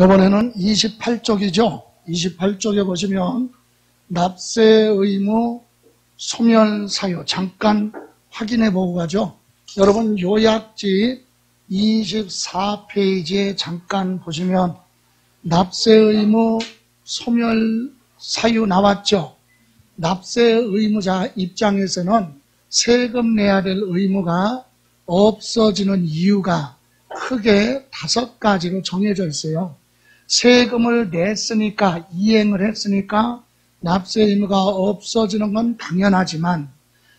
이번에는 28쪽이죠. 28쪽에 보시면 납세 의무 소멸 사유 잠깐 확인해 보고 가죠. 여러분 요약지 24페이지에 잠깐 보시면 납세 의무 소멸 사유 나왔죠. 납세 의무자 입장에서는 세금 내야 될 의무가 없어지는 이유가 크게 5가지로 정해져 있어요. 세금을 냈으니까, 이행을 했으니까 납세 의무가 없어지는 건 당연하지만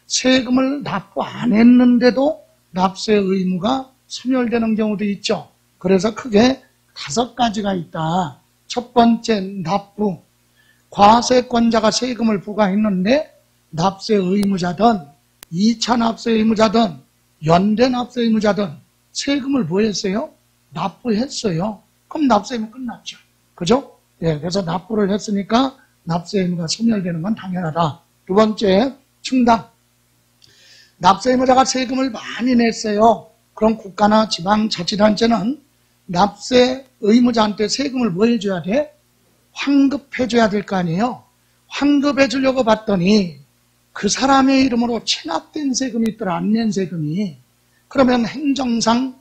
세금을 납부 안 했는데도 납세 의무가 소멸되는 경우도 있죠. 그래서 크게 5가지가 있다. 첫 번째, 납부. 과세권자가 세금을 부과했는데 납세 의무자든 2차 납세 의무자든 연대 납세 의무자든 세금을 뭐 했어요? 납부했어요. 그럼 납세 의무 끝났죠. 그죠? 예, 그래서 납부를 했으니까 납세 의무가 소멸되는 건 당연하다. 두 번째, 충당. 납세 의무자가 세금을 많이 냈어요. 그럼 국가나 지방자치단체는 납세 의무자한테 세금을 뭐 해줘야 돼? 환급해줘야 될 거 아니에요? 환급해주려고 봤더니 그 사람의 이름으로 체납된 세금이 있더라, 안 낸 세금이. 그러면 행정상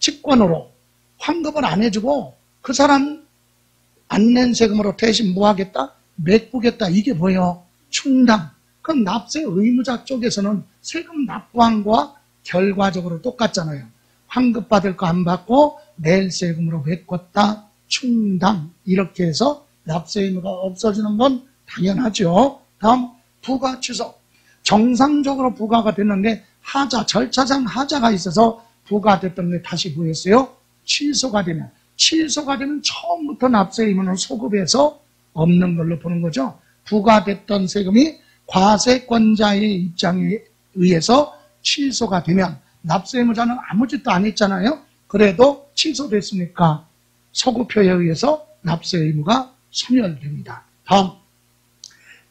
직권으로 환급을 안 해주고 그 사람 안 낸 세금으로 대신 뭐 하겠다? 메꾸겠다. 이게 뭐예요? 충당. 그럼 납세 의무자 쪽에서는 세금 납부한 거와 결과적으로 똑같잖아요. 환급 받을 거 안 받고 낼 세금으로 메꿨다. 충당. 이렇게 해서 납세 의무가 없어지는 건 당연하죠. 다음, 부과 취소. 정상적으로 부과가 됐는데 하자, 절차상 하자가 있어서 부과됐던 게 다시 뭐였어요? 취소가 되면 처음부터 납세 의무는 소급해서 없는 걸로 보는 거죠. 부과됐던 세금이 과세권자의 입장에 의해서 취소가 되면 납세 의무자는 아무 짓도 안 했잖아요. 그래도 취소됐으니까 소급표에 의해서 납세 의무가 소멸됩니다. 다음,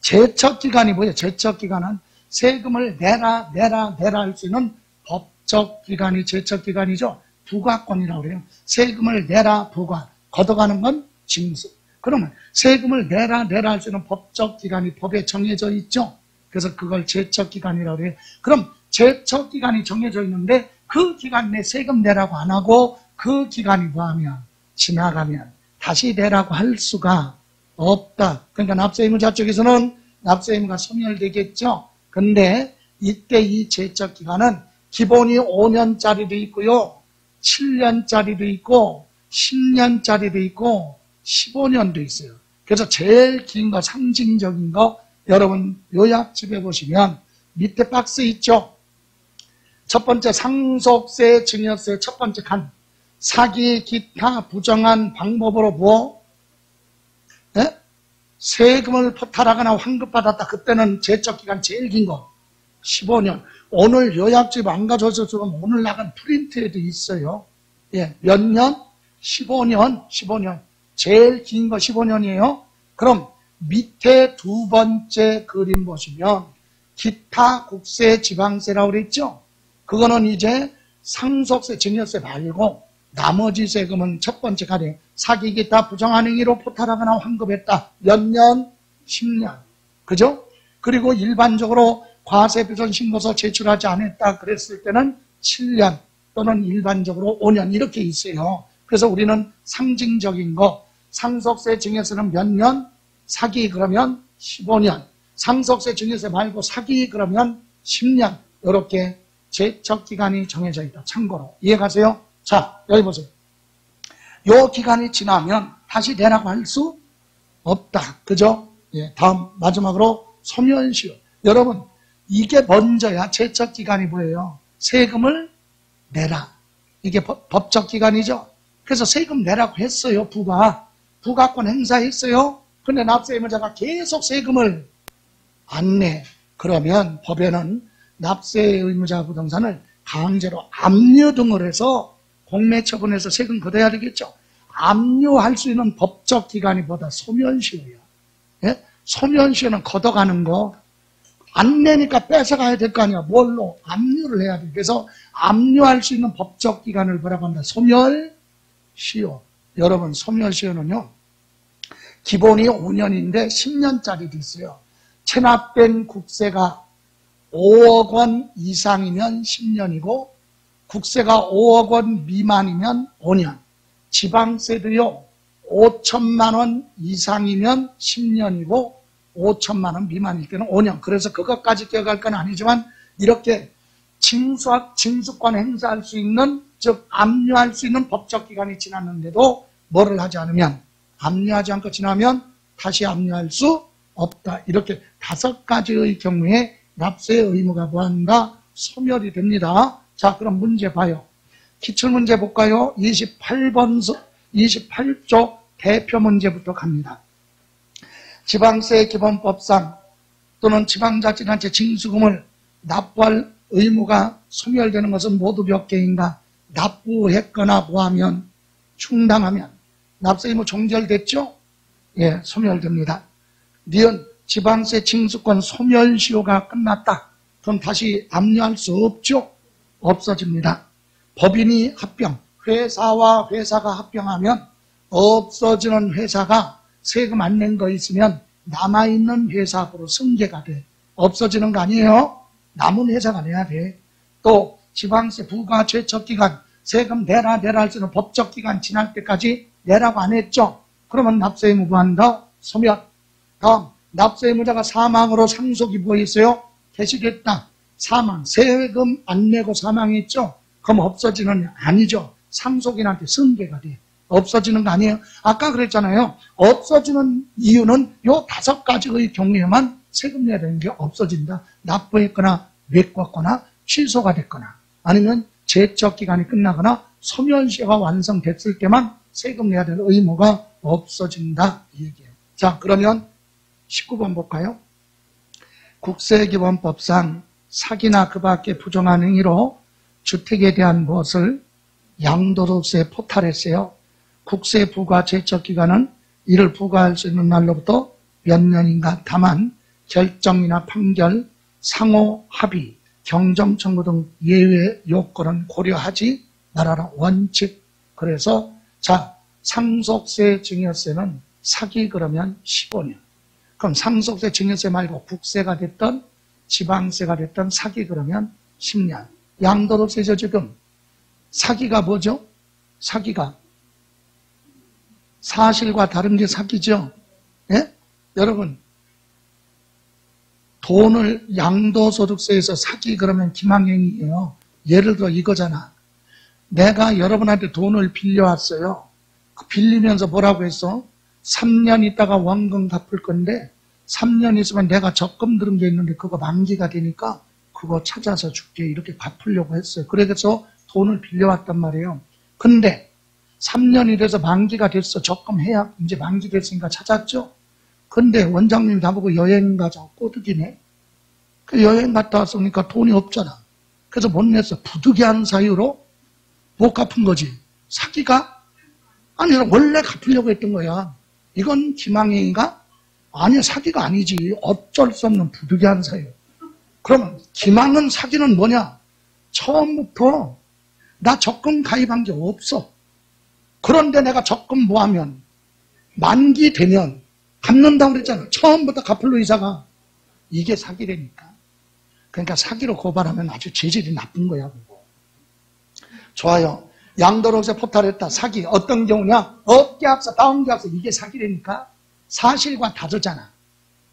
제척기간이 뭐예요? 제척기간은 세금을 내라 할 수 있는 법적기간이 제척기간이죠. 부과권이라고 그래요. 세금을 내라 부과, 걷어가는 건 징수. 그러면 세금을 내라 할 수 있는 법적기간이 법에 정해져 있죠. 그래서 그걸 제척기간이라고 그래요. 그럼 제척기간이 정해져 있는데 그 기간 내 세금 내라고 안 하고 그 기간이 뭐하면 지나가면 다시 내라고 할 수가 없다. 그러니까 납세 의무자 쪽에서는 납세 의무가 소멸되겠죠. 근데 이때 이 제척 기간은 기본이 5년짜리도 있고요. 7년짜리도 있고 10년짜리도 있고 15년도 있어요. 그래서 제일 긴 거, 상징적인 거 여러분 요약집에 보시면 밑에 박스 있죠. 첫 번째 상속세, 증여세 첫 번째 칸. 사기, 기타, 부정한 방법으로 뭐? 네? 세금을 포탈하거나 환급받았다. 그때는 제척기간 제일 긴 거 15년. 오늘 요약집 안 가져오셨으면 오늘 나간 프린트에도 있어요. 예, 몇 년? 15년. 제일 긴 거 15년이에요. 그럼 밑에 두 번째 그림 보시면 기타, 국세, 지방세라고 그랬죠? 그거는 이제 상속세, 증여세 말고 나머지 세금은 첫 번째 가령 사기, 기타, 부정한 행위로 포탈하거나 환급했다. 몇 년? 10년. 그죠? 그리고 일반적으로 과세표준 신고서 제출하지 않았다 그랬을 때는 7년 또는 일반적으로 5년 이렇게 있어요. 그래서 우리는 상징적인 거 상속세, 증여세는 몇 년? 사기 그러면 15년. 상속세, 증여세 말고 사기 그러면 10년. 이렇게 제척기간이 정해져 있다. 참고로. 이해가세요? 자, 여기 보세요. 요 기간이 지나면 다시 내라고 할 수 없다. 그죠? 예, 다음, 마지막으로 소멸시효. 여러분, 이게 먼저야 제척기간이 뭐예요? 세금을 내라. 이게 법적기간이죠? 그래서 세금 내라고 했어요. 부과권 행사했어요. 근데 납세 의무자가 계속 세금을 안 내. 그러면 법에는 납세 의무자 부동산을 강제로 압류 등을 해서 공매처분해서 세금 걷어야 되겠죠. 압류할 수 있는 법적 기간이 뭐다? 소멸시효예요. 예? 소멸시효는 걷어가는 거. 안 내니까 뺏어가야 될 거 아니야. 뭘로? 압류를 해야 돼. 그래서 압류할 수 있는 법적 기간을 뭐라고 합니다? 소멸시효. 여러분 소멸시효는요 기본이 5년인데 10년짜리도 있어요. 체납된 국세가 5억 원 이상이면 10년이고 국세가 5억 원 미만이면 5년. 지방세도요 5천만 원 이상이면 10년이고 5천만 원 미만일 때는 5년. 그래서 그것까지 기억할 건 아니지만 이렇게 징수권 행사할 수 있는, 즉 압류할 수 있는 법적 기간이 지났는데도 뭐를 하지 않으면, 압류하지 않고 지나면 다시 압류할 수 없다. 이렇게 5가지의 경우에 납세의 의무가 뭐한다? 소멸이 됩니다. 자, 그럼 문제 봐요. 기출문제 볼까요? 28조 대표 문제부터 갑니다. 지방세 기본법상 또는 지방자치단체 징수금을 납부할 의무가 소멸되는 것은 모두 몇 개인가? 납부했거나 뭐하면, 충당하면. 납세 의무 종결됐죠? 예, 소멸됩니다. 니은 지방세 징수권 소멸시효가 끝났다. 그럼 다시 압류할 수 없죠? 없어집니다. 법인이 합병, 회사와 회사가 합병하면 없어지는 회사가 세금 안 낸 거 있으면 남아있는 회사 앞으로 승계가 돼. 없어지는 거 아니에요? 남은 회사가 내야 돼. 또 지방세 부과 제척기간, 세금 내라 할 수 있는 법적 기간 지날 때까지 내라고 안 했죠? 그러면 납세 의무 무한다? 소멸. 다음, 납세 의무자가 사망으로 상속이 뭐 있어요? 개시됐다. 사망, 세금 안 내고 사망했죠? 그럼 없어지는 아니죠. 상속인한테 승계가 돼. 없어지는 거 아니에요? 아까 그랬잖아요. 없어지는 이유는 요 5가지의 경우에만 세금 내야 되는 게 없어진다. 납부했거나 메꿨거나 취소가 됐거나 아니면 제척 기간이 끝나거나 소멸시효가 완성됐을 때만 세금 내야 되는 의무가 없어진다. 이 얘기예요. 자, 그러면 19번 볼까요? 국세기본법상 사기나 그 밖의 부정한 행위로 주택에 대한 무엇을 양도소득세에 포탈했어요. 국세 부과 제척 기간은 이를 부과할 수 있는 날로부터 몇 년인가. 다만 결정이나 판결, 상호 합의, 경정 청구 등 예외 요건은 고려하지 말아라. 원칙. 그래서 자, 상속세 증여세는 사기 그러면 15년. 그럼 상속세 증여세 말고 국세가 됐던 지방세가 됐던 사기 그러면 10년. 양도소득세죠. 지금 사기가 뭐죠? 사기가 사실과 다른 게 사기죠. 예? 여러분, 돈을 양도소득세에서 사기 그러면 기망행위예요. 예를 들어 이거잖아. 내가 여러분한테 돈을 빌려왔어요. 빌리면서 뭐라고 했어? 3년 있다가 원금 갚을 건데 3년 있으면 내가 적금 들은 게 있는데 그거 만기가 되니까 그거 찾아서 줄게. 이렇게 갚으려고 했어요. 그래서 돈을 빌려왔단 말이에요. 근데 3년이 돼서 만기가 됐어. 적금해야 이제 만기 됐으니까 찾았죠. 근데 원장님이 나보고 여행 가자고 꼬드기네. 그 여행 갔다 왔으니까 돈이 없잖아. 그래서 못 냈어. 부득이한 사유로 못 갚은 거지. 사기가? 아니, 원래 갚으려고 했던 거야. 이건 기망행위가? 아니야, 사기가 아니지. 어쩔 수 없는 부득이한 사유. 그러면 기망은 사기는 뭐냐? 처음부터 나 적금 가입한 게 없어. 그런데 내가 적금 뭐하면 만기 되면 갚는다고 그랬잖아. 처음부터 갚을 의사가. 이게 사기라니까. 그러니까 사기로 고발하면 아주 재질이 나쁜 거야. 그거. 좋아요. 양도소득세 포탈했다. 사기. 어떤 경우냐? 업계합사, 다운계합사. 이게 사기라니까. 사실과 다르잖아.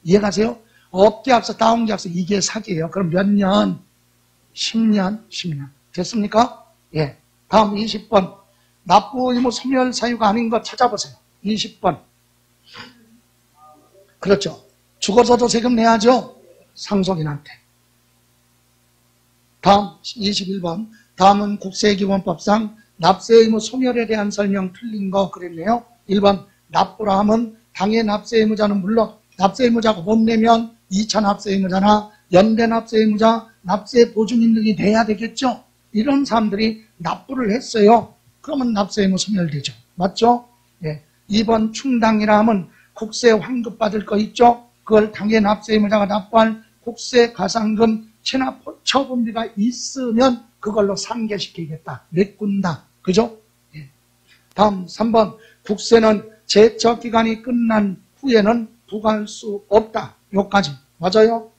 이해가세요? 업계합사, 다운계합사. 이게 사기예요. 그럼 몇 년? 10년? 10년. 됐습니까? 예. 다음 20번. 납부 의무 소멸 사유가 아닌 거 찾아보세요. 20번. 그렇죠. 죽어서도 세금 내야죠. 상속인한테. 다음 21번. 다음은 국세기본법상 납세 의무 소멸에 대한 설명 틀린 거 그랬네요. 1번. 납부라 하면 당해 납세 의무자는 물론 납세 의무자가 못 내면 2차 납세 의무자나 연대 납세 의무자, 납세 보증인 등이 내야 되겠죠. 이런 사람들이 납부를 했어요. 그러면 납세 의무 소멸되죠. 맞죠? 예. 2번 충당이라 하면 국세 환급 받을 거 있죠? 그걸 당해 납세 의무자가 납부할 국세 가산금 체납 처분비가 있으면 그걸로 상계시키겠다. 메꾼다. 그죠? 예. 다음 3번 국세는 제척기간이 끝난 후에는 부과할 수 없다. 요까지. 맞아요?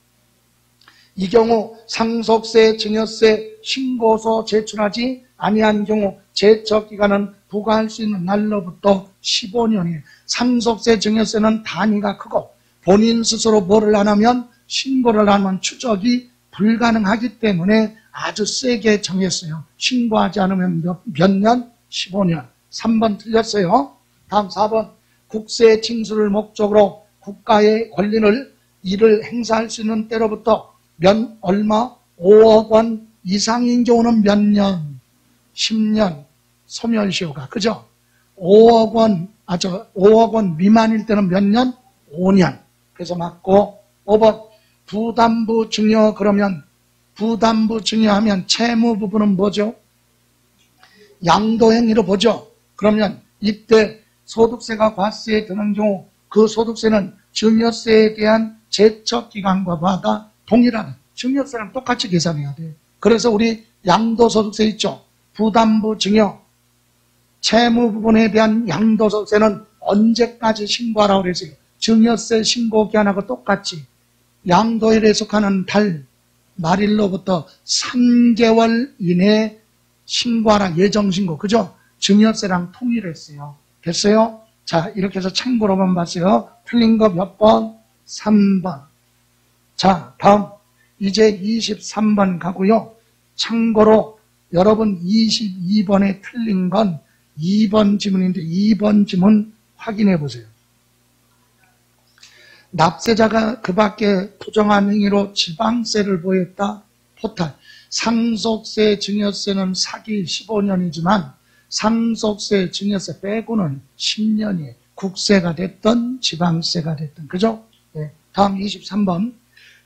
이 경우 상속세, 증여세 신고서 제출하지 아니한 경우 제척기간은 부과할 수 있는 날로부터 15년이에요. 상속세, 증여세는 단위가 크고 본인 스스로 뭐를 안 하면 신고를 하면 추적이 불가능하기 때문에 아주 세게 정했어요. 신고하지 않으면 몇 년? 15년. 3번 틀렸어요. 다음 4번. 국세 징수를 목적으로 국가의 권리를 이를 행사할 수 있는 때로부터 얼마? 5억 원 이상인 경우는 몇 년? 10년. 소멸시효가. 그죠? 5억 원 미만일 때는 몇 년? 5년. 그래서 맞고 5번. 부담부 증여 그러면 부담부 증여하면 채무 부분은 뭐죠? 양도행위로 보죠. 그러면 이때 소득세가 과세에 드는 경우 그 소득세는 증여세에 대한 제척기간과 바가 동일하다. 증여세랑 똑같이 계산해야 돼요. 그래서 우리 양도소득세 있죠. 부담부 증여 채무 부분에 대한 양도소득세는 언제까지 신고하라고 그랬어요? 증여세 신고기한하고 똑같이 양도일에 속하는 달 말일로부터 3개월 이내에 신고하라. 예정신고. 그죠? 증여세랑 통일했어요. 됐어요? 자, 이렇게 해서 참고로만 봤어요. 틀린 거 몇 번? 3번. 자, 다음 이제 23번 가고요. 참고로 여러분 22번에 틀린 건 2번 지문인데 2번 지문 확인해 보세요. 납세자가 그 밖에 부정한 행위로 지방세를 보였다. 포탈. 상속세, 증여세는 사기 15년이지만 상속세, 증여세 빼고는 10년이에요. 국세가 됐던 지방세가 됐던. 그죠? 네. 다음 23번.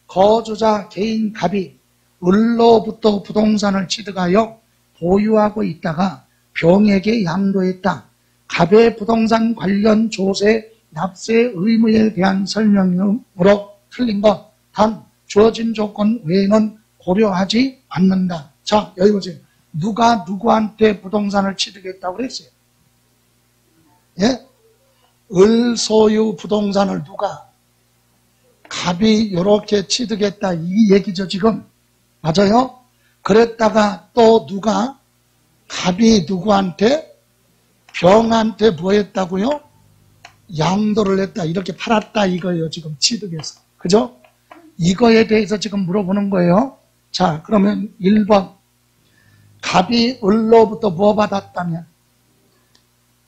거주자 개인 갑이 을로부터 부동산을 취득하여 보유하고 있다가 병에게 양도했다. 갑의 부동산 관련 조세, 납세 의무에 대한 설명으로 틀린 것. 단 주어진 조건 외에는 고려하지 않는다. 자, 여기 보세요. 누가 누구한테 부동산을 취득했다고 그랬어요? 예? 을 소유 부동산을 누가? 갑이 이렇게 취득했다. 이 얘기죠, 지금. 맞아요? 그랬다가 또 누가? 갑이 누구한테? 병한테 뭐 했다고요? 양도를 했다. 이렇게 팔았다 이거예요. 지금 취득해서. 그죠? 이거에 대해서 지금 물어보는 거예요. 자, 그러면 1번. 갑이 을로부터 뭐 받았다면?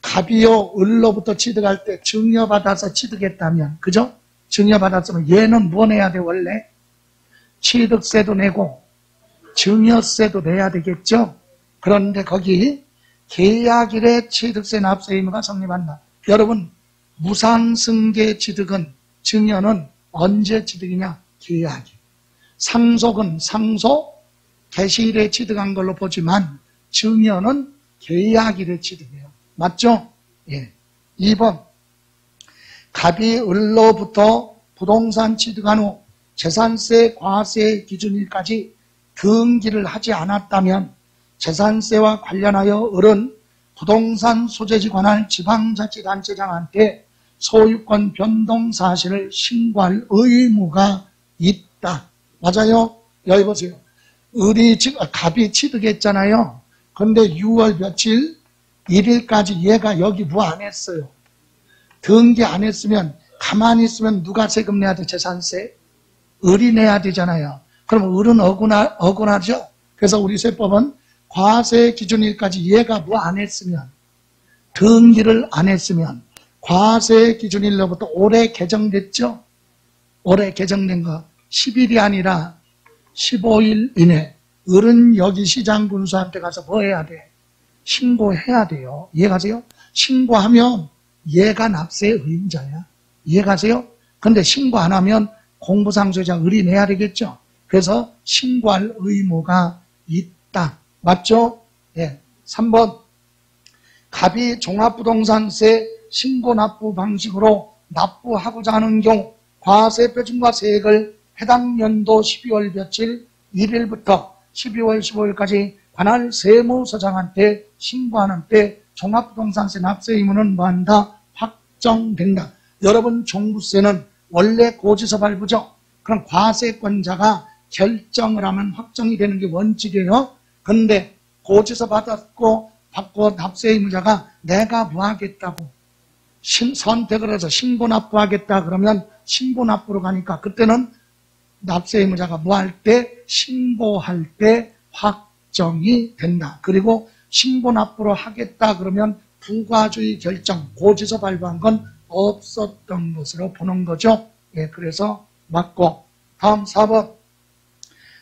갑이요, 을로부터 취득할 때 증여받아서 취득했다면. 그죠? 증여받았으면 얘는 뭐 내야 돼, 원래? 취득세도 내고 증여세도 내야 되겠죠? 그런데 거기 계약일에 취득세 납세 의무가 성립한다. 여러분, 무상승계 취득은, 증여는 언제 취득이냐? 계약일. 상속은 상속, 개시일에 취득한 걸로 보지만 증여는 계약일에 취득해요. 맞죠? 예. 2번. 갑이 을로부터 부동산 취득한 후 재산세 과세 기준일까지 등기를 하지 않았다면 재산세와 관련하여 을은 부동산 소재지 관할 지방자치단체장한테 소유권 변동 사실을 신고할 의무가 있다. 맞아요? 여기 보세요. 갑이 취득했잖아요. 근데 6월 며칠 1일까지 얘가 여기 뭐 안 했어요. 등기 안 했으면 가만히 있으면 누가 세금 내야 돼? 재산세? 을이 내야 되잖아요. 그럼 을은 억울하죠? 그래서 우리 세법은 과세 기준일까지 얘가 뭐 안 했으면, 등기를 안 했으면 과세 기준일로부터 올해 개정됐죠? 올해 개정된 거 10일이 아니라 15일 이내 을은 여기 시장군수한테 가서 뭐 해야 돼? 신고해야 돼요. 이해가세요? 신고하면 얘가 납세 의무자야. 이해가세요? 근데 신고 안 하면 공부상소유자 을이 내야 되겠죠? 그래서 신고할 의무가 있다. 맞죠? 예. 3번. 갑이 종합부동산세 신고 납부 방식으로 납부하고자 하는 경우 과세 표준과 세액을 해당 연도 12월 며칠 1일부터 12월 15일까지 관할 세무서장한테 신고하는 때 종합부동산세 납세 의무는 뭐한다? 확정된다. 여러분 종부세는 원래 고지서 발부죠. 그럼 과세권자가 결정을 하면 확정이 되는 게 원칙이에요. 그런데 고지서 받고 납세 의무자가 내가 뭐 하겠다고 선택을 해서 신고납부하겠다 그러면 신고납부로 가니까 그때는 납세 의무자가 뭐 할 때? 신고할 때 확정이 된다. 그리고 신고납부로 하겠다 그러면 부과주의 결정, 고지서 발부한 건 없었던 것으로 보는 거죠. 예, 그래서 맞고. 다음 4번.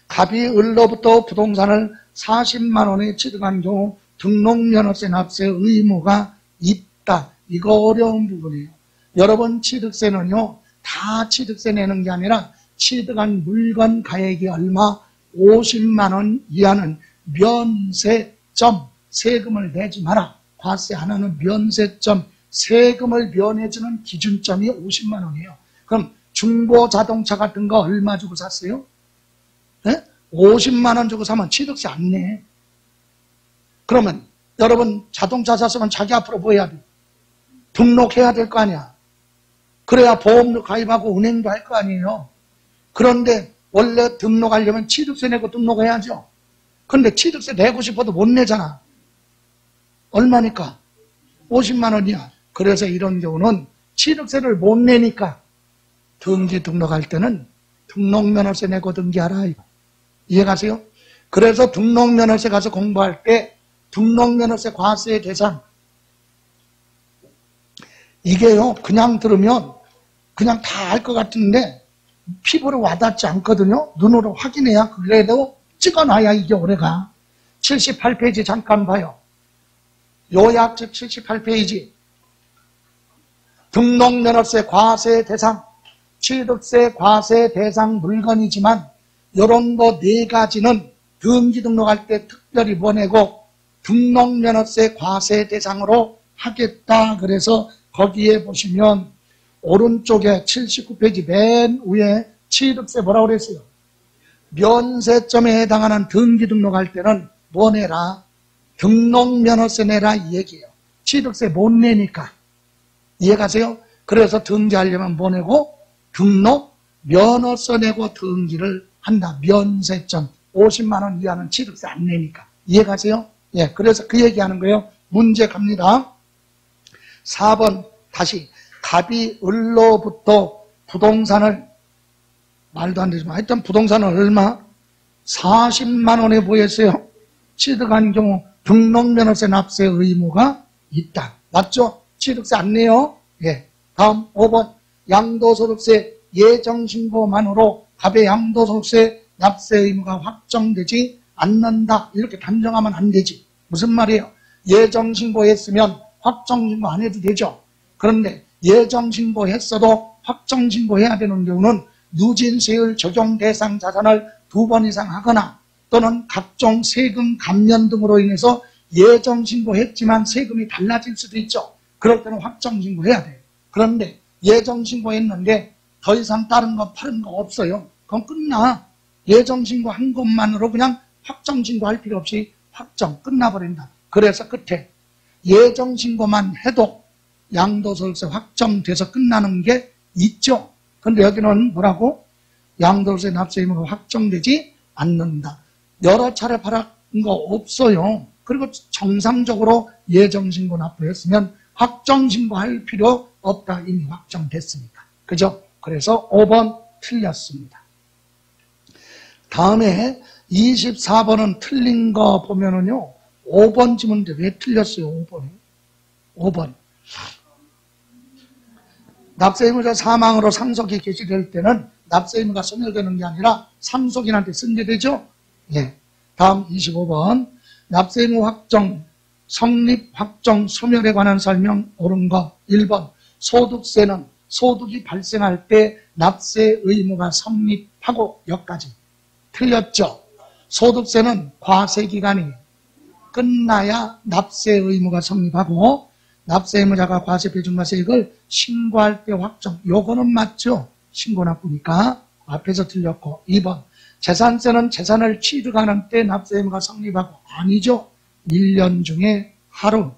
갑이 을로부터 부동산을 40만 원에 취득한 경우 등록면허세 납세 의무가 있다. 이거 어려운 부분이에요. 여러분 취득세는요. 다 취득세 내는 게 아니라 취득한 물건 가액이 얼마? 50만 원 이하는 면세점 세금을 내지 마라. 과세 하나는 면세점 세금을 면해주는 기준점이 50만 원이에요. 그럼 중고 자동차 같은 거 얼마 주고 샀어요? 네? 50만 원 주고 사면 취득세 안 내. 그러면 여러분 자동차 샀으면 자기 앞으로 뭐 해야 돼? 등록해야 될 거 아니야. 그래야 보험료 가입하고 은행도 할 거 아니에요. 그런데 원래 등록하려면 취득세 내고 등록해야죠. 근데 취득세 내고 싶어도 못 내잖아. 얼마니까? 50만 원이야. 그래서 이런 경우는 취득세를 못 내니까 등기 등록할 때는 등록면허세 내고 등기하라. 이해가세요? 그래서 등록면허세 가서 공부할 때 등록면허세 과세 대상 이게요 그냥 들으면 그냥 다 알 것 같은데 피부로 와닿지 않거든요. 눈으로 확인해야 그래도 찍어놔야 이게 오래가. 78페이지 잠깐 봐요. 요약책 78페이지 등록면허세 과세 대상 취득세 과세 대상 물건이지만 이런 거 4가지는 등기 등록할 때 특별히 보내고 등록면허세 과세 대상으로 하겠다. 그래서 거기에 보시면 오른쪽에 79페이지 맨 위에 취득세 뭐라고 그랬어요? 면세점에 해당하는 등기 등록할 때는 뭐 내라? 등록면허세 내라 이 얘기예요. 취득세 못 내니까. 이해가세요? 그래서 등기하려면 뭐 내고? 등록면허세 내고 등기를 한다. 면세점 50만 원 이하는 취득세 안 내니까. 이해가세요? 예, 그래서 그 얘기하는 거예요. 문제 갑니다. 4번 다시 갑이 을로부터 부동산을 말도 안 되지만 하여튼 부동산은 얼마? 40만 원에 보였어요. 취득한 경우 등록면허세 납세 의무가 있다. 맞죠? 취득세 안 내요? 예. 다음 5번 양도소득세 예정신고만으로 갑의 양도소득세 납세 의무가 확정되지 않는다. 이렇게 단정하면 안 되지. 무슨 말이에요? 예정신고했으면 확정신고 안 해도 되죠. 그런데 예정신고했어도 확정신고해야 되는 경우는 누진세율 적용 대상 자산을 2번 이상 하거나 또는 각종 세금 감면 등으로 인해서 예정신고했지만 세금이 달라질 수도 있죠. 그럴 때는 확정신고해야 돼요. 그런데 예정신고했는데 더 이상 다른 거 파는 거 없어요. 그럼 끝나. 예정신고한 것만으로 그냥 확정신고할 필요 없이 확정 끝나버린다. 그래서 끝에 예정신고만 해도 양도소득세 확정돼서 끝나는 게 있죠. 근데 여기는 뭐라고? 양도소득세 납세 의무가 확정되지 않는다. 여러 차례 팔은 거 없어요. 그리고 정상적으로 예정신고 납부했으면 확정신고할 필요 없다. 이미 확정됐으니까. 그죠? 그래서 5번 틀렸습니다. 다음에 24번은 틀린 거 보면은요. 5번 지문인데 왜 틀렸어요? 5번. 납세의무자 사망으로 상속이 개시될 때는 납세의무가 소멸되는 게 아니라 상속인한테 승계되죠? 예. 다음 25번. 납세의무 확정, 성립 확정, 소멸에 관한 설명 옳은 거. 1번. 소득세는 소득이 발생할 때 납세 의무가 성립하고 여기까지. 틀렸죠? 소득세는 과세기간이 끝나야 납세 의무가 성립하고 납세 의무자가 과세 배중과세액을 신고할 때 확정. 요거는 맞죠? 신고납부니까 앞에서 틀렸고. 2번. 재산세는 재산을 취득하는 때 납세 의무가 성립하고 아니죠? 1년 중에 하루.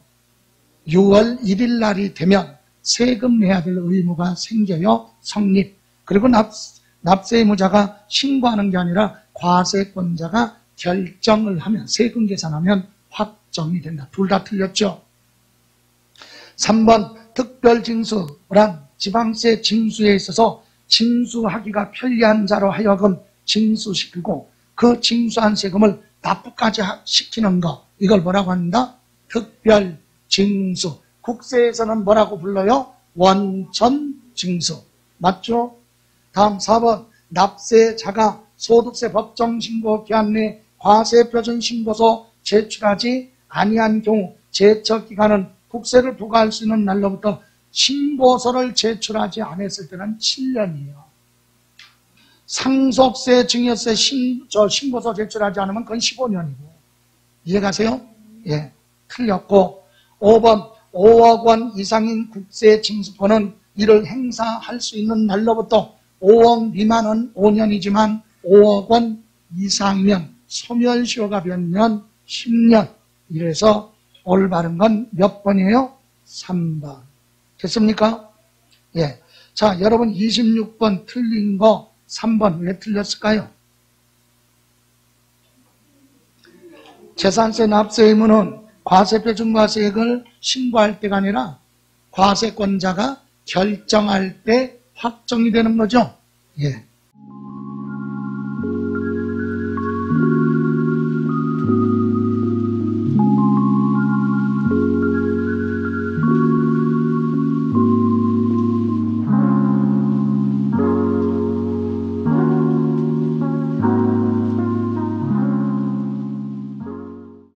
6월 1일 날이 되면 세금 내야 될 의무가 생겨요. 성립. 그리고 납세 의무자가 신고하는 게 아니라 과세권자가 결정을 하면, 세금 계산하면 확정이 된다. 둘 다 틀렸죠. 3번 특별징수란 지방세 징수에 있어서 징수하기가 편리한 자로 하여금 징수시키고 그 징수한 세금을 납부까지 시키는 거, 이걸 뭐라고 합니다? 특별징수. 국세에서는 뭐라고 불러요? 원천징수. 맞죠? 다음 4번 납세자가 소득세 법정신고 기한 내 과세표준신고서 제출하지 아니한 경우 제척기간은 국세를 부과할 수 있는 날로부터 신고서를 제출하지 않았을 때는 7년이에요. 상속세, 증여세 신고서 제출하지 않으면 그건 15년이고. 이해가세요? 예, 틀렸고. 5번 5억 원 이상인 국세 징수권은 이를 행사할 수 있는 날로부터 5억 미만은 5년이지만 5억 원 이상이면 소멸시효가 변면 10년. 이래서 올바른 건 몇 번이에요? 3번. 됐습니까? 예. 자, 여러분 26번 틀린 거 3번 왜 틀렸을까요? 재산세 납세 의무는 과세표준과세액을 신고할 때가 아니라 과세권자가 결정할 때 확정이 되는 거죠. 예.